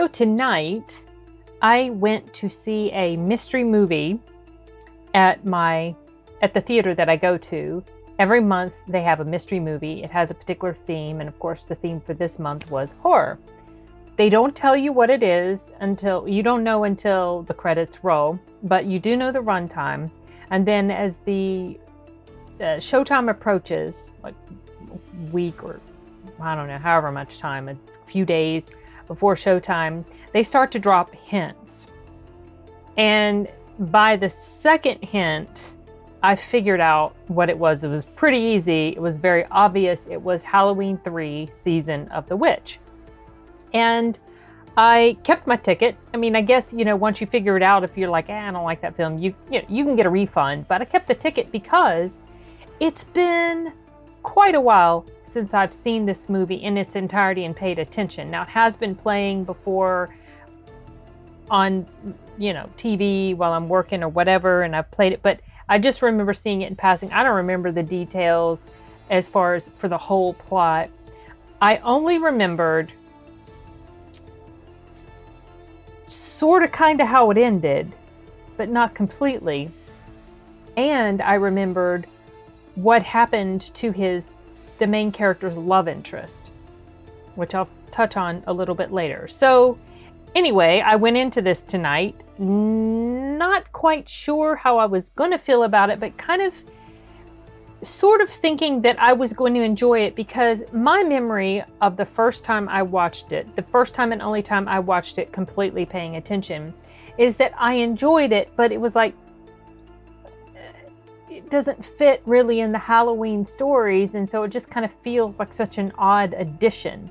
So tonight, I went to see a mystery movie at the theater that I go to. Every month they have a mystery movie. It has a particular theme, and of course the theme for this month was horror. They don't tell you what it is until the credits roll, but you do know the runtime. And then as the showtime approaches, like a week or I don't know, however much time, a few days before showtime, they start to drop hints. And by the second hint, I figured out what it was. It was pretty easy. It was very obvious. It was Halloween 3, Season of the Witch. And I kept my ticket. I mean, I guess, once you figure it out, if you're like, I don't like that film, you can get a refund. But I kept the ticket because it's been quite a while since I've seen this movie in its entirety and paid attention. Now, it has been playing before on, TV while I'm working or whatever, and I've played it, but I just remember seeing it in passing. I don't remember the details as far as for the whole plot. I only remembered sort of kind of how it ended, but not completely. And I remembered what happened to the main character's love interest, which I'll touch on a little bit later. So anyway, I went into this tonight, not quite sure how I was going to feel about it, but sort of thinking that I was going to enjoy it, because my memory of the first time I watched it, the first time and only time I watched it completely paying attention, is that I enjoyed it, but it was like, it doesn't fit really in the Halloween stories, and so it just kind of feels like such an odd addition.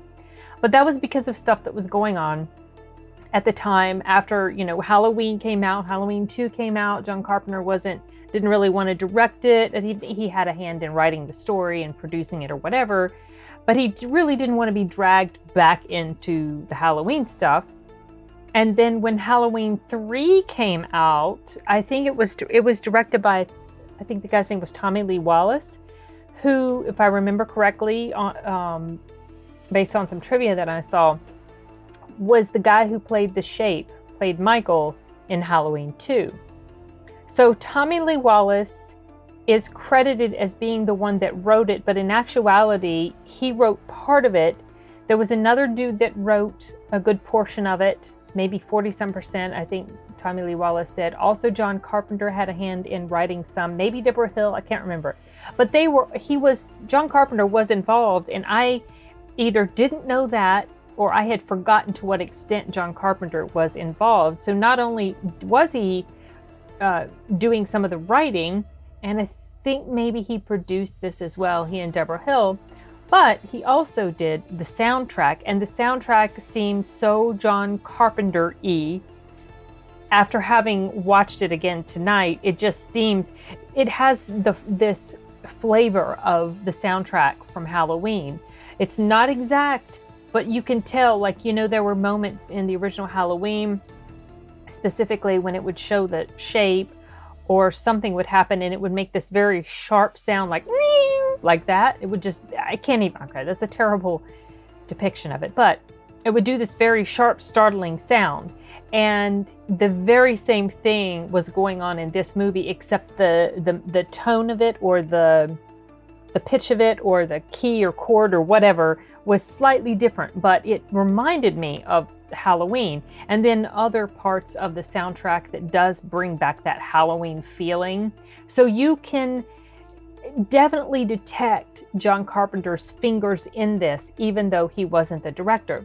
But that was because of stuff that was going on at the time after, Halloween came out, Halloween 2 came out. John Carpenter didn't really want to direct it. He had a hand in writing the story and producing it or whatever, but he really didn't want to be dragged back into the Halloween stuff. And then when Halloween 3 came out, I think it was directed by, I think the guy's name was Tommy Lee Wallace, who, if I remember correctly, based on some trivia that I saw, was the guy who played Michael in Halloween 2. So Tommy Lee Wallace is credited as being the one that wrote it, but in actuality, he wrote part of it. There was another dude that wrote a good portion of it, maybe 40-some%, I think Tommy Lee Wallace said. Also, John Carpenter had a hand in writing some, maybe Deborah Hill, I can't remember. But John Carpenter was involved, and I either didn't know that or I had forgotten to what extent John Carpenter was involved. So not only was he doing some of the writing, and I think maybe he produced this as well, he and Deborah Hill, but he also did the soundtrack, and the soundtrack seems so John Carpenter-y. After having watched it again tonight, it just seems, it has this flavor of the soundtrack from Halloween. It's not exact, but you can tell, there were moments in the original Halloween, specifically when it would show the shape or something would happen and it would make this very sharp sound like that. It would just, I can't even, okay, that's a terrible depiction of it, but it would do this very sharp, startling sound. And the very same thing was going on in this movie, except the tone of it, or the pitch of it, or the key or chord or whatever was slightly different, but it reminded me of Halloween. And then other parts of the soundtrack that does bring back that Halloween feeling. So you can definitely detect John Carpenter's fingers in this, even though he wasn't the director.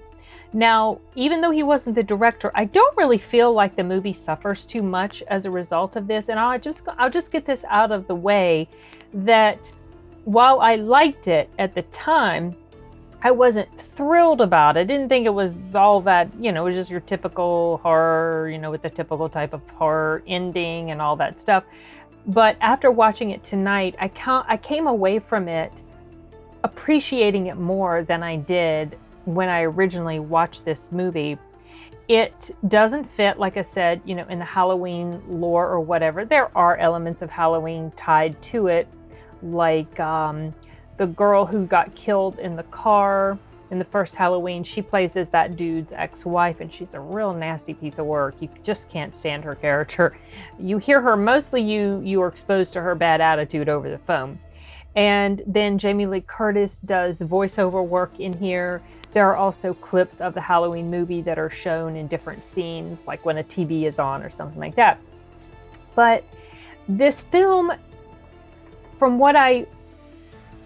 Now, even though he wasn't the director, I don't really feel like the movie suffers too much as a result of this. And I'll just get this out of the way, that while I liked it at the time, I wasn't thrilled about it. I didn't think it was all that, it was just your typical horror, with the typical type of horror ending and all that stuff. But after watching it tonight, I came away from it appreciating it more than I did when I originally watched this movie. It doesn't fit, like I said, in the Halloween lore or whatever. There are elements of Halloween tied to it, like the girl who got killed in the car in the first Halloween, she plays as that dude's ex-wife, and she's a real nasty piece of work. You just can't stand her character. You hear her, mostly you are exposed to her bad attitude over the phone. And then Jamie Lee Curtis does voiceover work in here. There are also clips of the Halloween movie that are shown in different scenes, like when a TV is on or something like that. But this film, from what I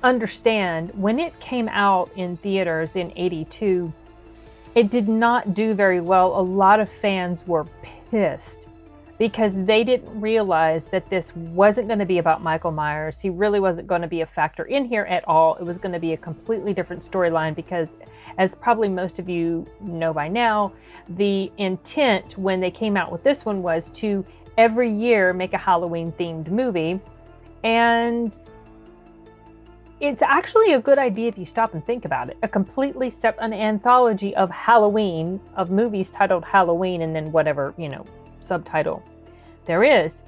understand, when it came out in theaters in '82, it did not do very well. A lot of fans were pissed because they didn't realize that this wasn't going to be about Michael Myers. He really wasn't going to be a factor in here at all. It was going to be a completely different storyline because, as probably most of you know by now, the intent when they came out with this one was to every year make a Halloween themed movie. And it's actually a good idea if you stop and think about it. A completely an anthology of Halloween, of movies titled Halloween, and then whatever, subtitle there is.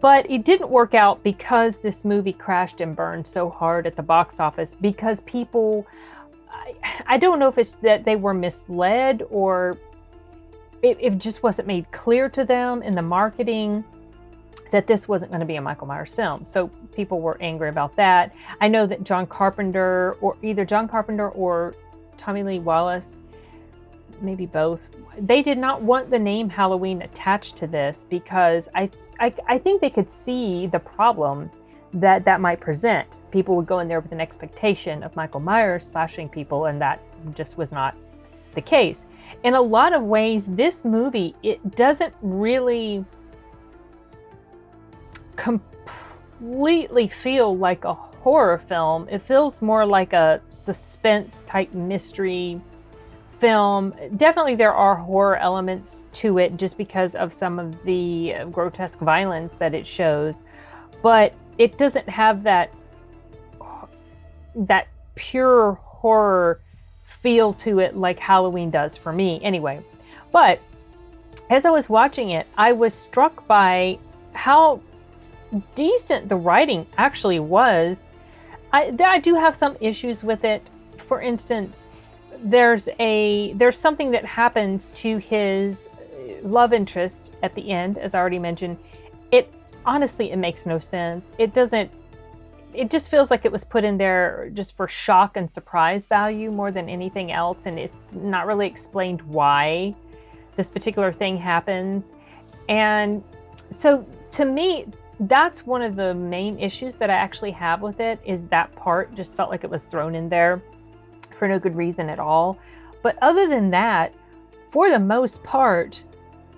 But it didn't work out because this movie crashed and burned so hard at the box office, because people, I don't know if it's that they were misled or it just wasn't made clear to them in the marketing that this wasn't going to be a Michael Myers film. So people were angry about that. I know that either John Carpenter or Tommy Lee Wallace, maybe both, they did not want the name Halloween attached to this because I think they could see the problem that might present. People would go in there with an expectation of Michael Myers slashing people, and that just was not the case. In a lot of ways, this movie, it doesn't really completely feel like a horror film. It feels more like a suspense type mystery film. Definitely there are horror elements to it just because of some of the grotesque violence that it shows, but it doesn't have that pure horror feel to it like Halloween does for me anyway. But as I was watching it, I was struck by how decent the writing actually was. I do have some issues with it. For instance, there's something that happens to his love interest at the end, as I already mentioned. It makes no sense. It just feels like it was put in there just for shock and surprise value more than anything else, and it's not really explained why this particular thing happens. And so to me, that's one of the main issues that I actually have with it, is that part just felt like it was thrown in there for no good reason at all. But other than that, for the most part,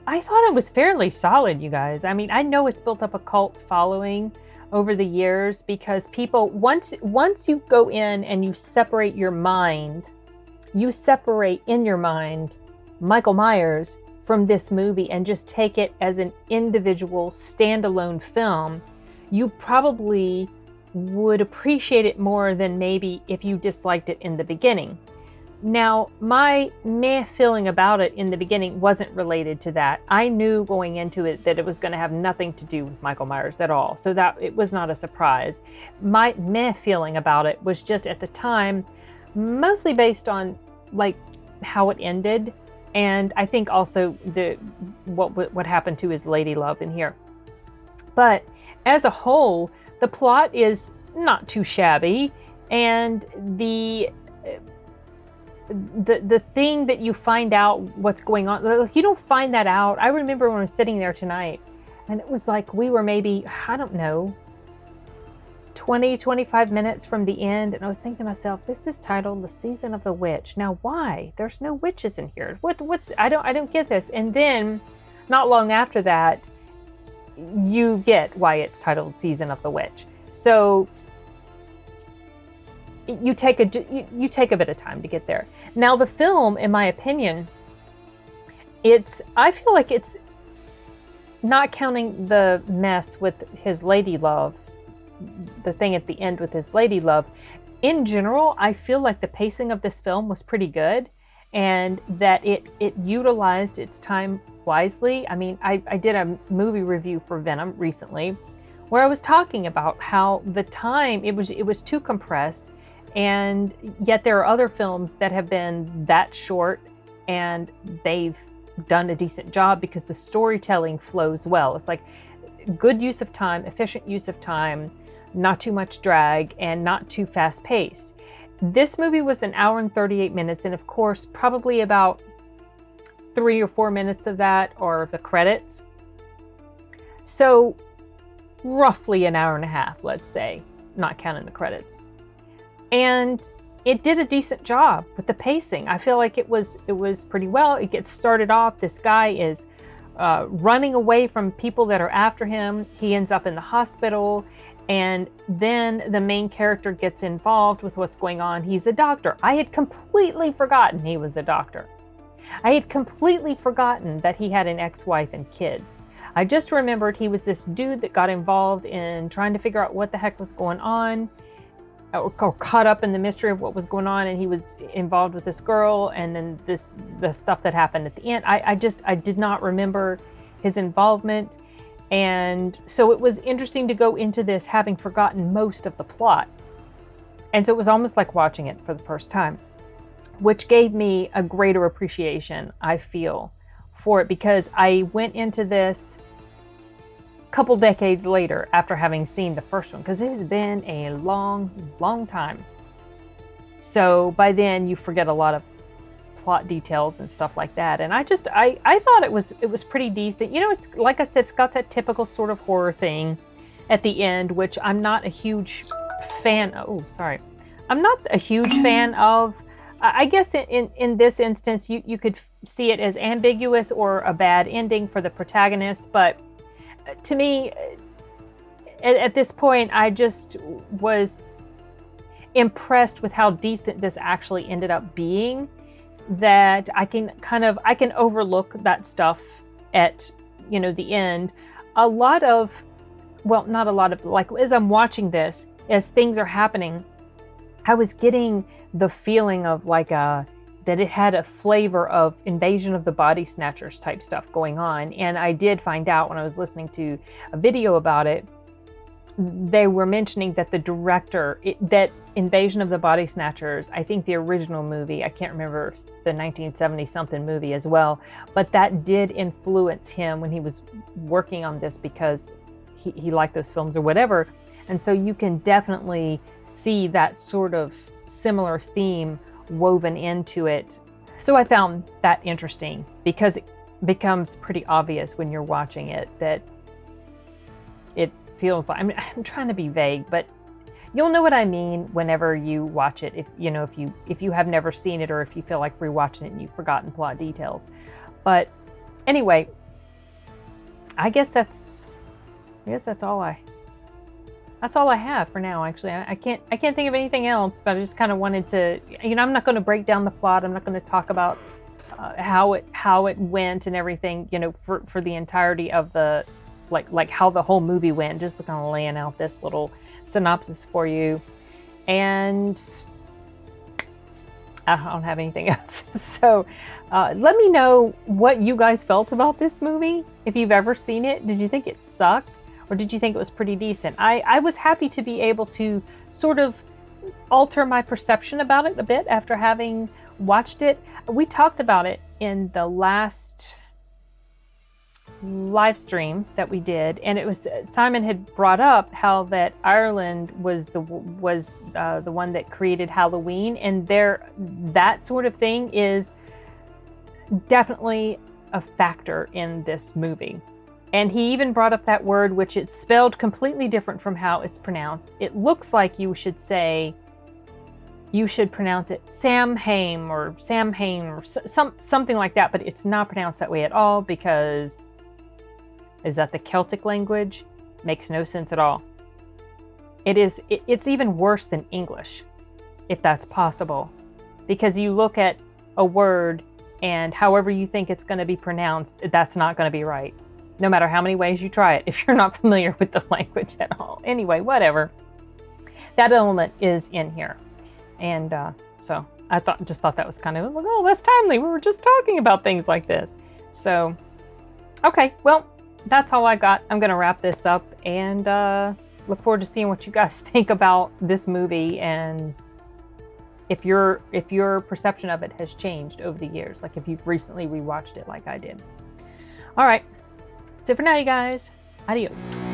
I thought it was fairly solid, you guys. I mean, I know it's built up a cult following over the years because people, once you go in and you separate in your mind Michael Myers from this movie and just take it as an individual standalone film, you probably would appreciate it more than maybe if you disliked it in the beginning. Now, my meh feeling about it in the beginning wasn't related to that. I knew going into it that it was going to have nothing to do with Michael Myers at all, so that it was not a surprise. My meh feeling about it was just at the time mostly based on like how it ended, and I think also what happened to his lady love in here. But as a whole, the plot is not too shabby, and the thing that you find out what's going on, you don't find that out. I remember when I was sitting there tonight, and it was like we were maybe, I don't know, 25 minutes from the end, and I was thinking to myself, this is titled The Season of the Witch. Now why? There's no witches in here. What I don't get this. And then not long after that, you get why it's titled Season of the Witch. So you take a bit of time to get there. Now the film, in my opinion, I feel like it's, not counting the mess with his lady love, the thing at the end with his lady love, in general, I feel like the pacing of this film was pretty good, and that it utilized its time wisely. I mean, I did a movie review for Venom recently where I was talking about how the time, it was too compressed, And yet there are other films that have been that short and they've done a decent job because the storytelling flows well. It's like good use of time, efficient use of time, not too much drag, and not too fast paced. This movie was an hour and 38 minutes, and of course, probably about 3 or 4 minutes of that are the credits. So roughly an hour and a half, let's say, not counting the credits. And it did a decent job with the pacing. I feel like it was pretty well. It gets started off, this guy is running away from people that are after him. He ends up in the hospital, and then the main character gets involved with what's going on. He's a doctor. I had completely forgotten he was a doctor. I had completely forgotten that he had an ex-wife and kids. I just remembered he was this dude that got involved in trying to figure out what the heck was going on, or caught up in the mystery of what was going on, and he was involved with this girl, and then the stuff that happened at the end. I did not remember his involvement, and so it was interesting to go into this having forgotten most of the plot. And so it was almost like watching it for the first time, which gave me a greater appreciation, I feel, for it, because I went into this couple decades later after having seen the first one, because it has been a long time. So by then you forget a lot of plot details and stuff like that, and I thought it was pretty decent. You know, it's like I said, it's got that typical sort of horror thing at the end, which I'm not a huge fan of. I'm not a huge fan of. I guess in this instance you could see it as ambiguous or a bad ending for the protagonist, but to me, at this point, I just was impressed with how decent this actually ended up being, that I can overlook that stuff at, the end. Not a lot of, like, as I'm watching this, as things are happening, I was getting the feeling of that it had a flavor of Invasion of the Body Snatchers type stuff going on. And I did find out when I was listening to a video about it, they were mentioning that the director, that Invasion of the Body Snatchers, I think the original movie, I can't remember the 1970 something movie as well, but that did influence him when he was working on this, because he liked those films or whatever. And so you can definitely see that sort of similar theme woven into it. So I found that interesting, because it becomes pretty obvious when you're watching it that it feels like, I'm trying to be vague, but you'll know what I mean whenever you watch it, if you have never seen it, or if you feel like rewatching it and you've forgotten plot details. But anyway, I guess that's all I have for now. Actually, I can't think of anything else, but I just kind of wanted to, I'm not going to break down the plot. I'm not going to talk about how it went and everything, for the entirety of the, like how the whole movie went, just kind of laying out this little synopsis for you. And I don't have anything else. So let me know what you guys felt about this movie. If you've ever seen it, did you think it sucked? Or did you think it was pretty decent? I was happy to be able to sort of alter my perception about it a bit after having watched it. We talked about it in the last live stream that we did, and it was Simon had brought up how that Ireland was the one that created Halloween, and that sort of thing is definitely a factor in this movie. And he even brought up that word, which it's spelled completely different from how it's pronounced. It looks like you should pronounce it Samhain or something like that, but it's not pronounced that way at all, because is that the Celtic language? Makes no sense at all. It's even worse than English, if that's possible, because you look at a word and however you think it's going to be pronounced, that's not going to be right, no matter how many ways you try it, if you're not familiar with the language at all. Anyway, whatever. That element is in here. And so I just thought that was kind of, I was like, oh, that's timely. We were just talking about things like this. So, okay, well, that's all I got. I'm going to wrap this up and look forward to seeing what you guys think about this movie and if your perception of it has changed over the years, like if you've recently rewatched it like I did. All right, that's it for now, you guys. Adios.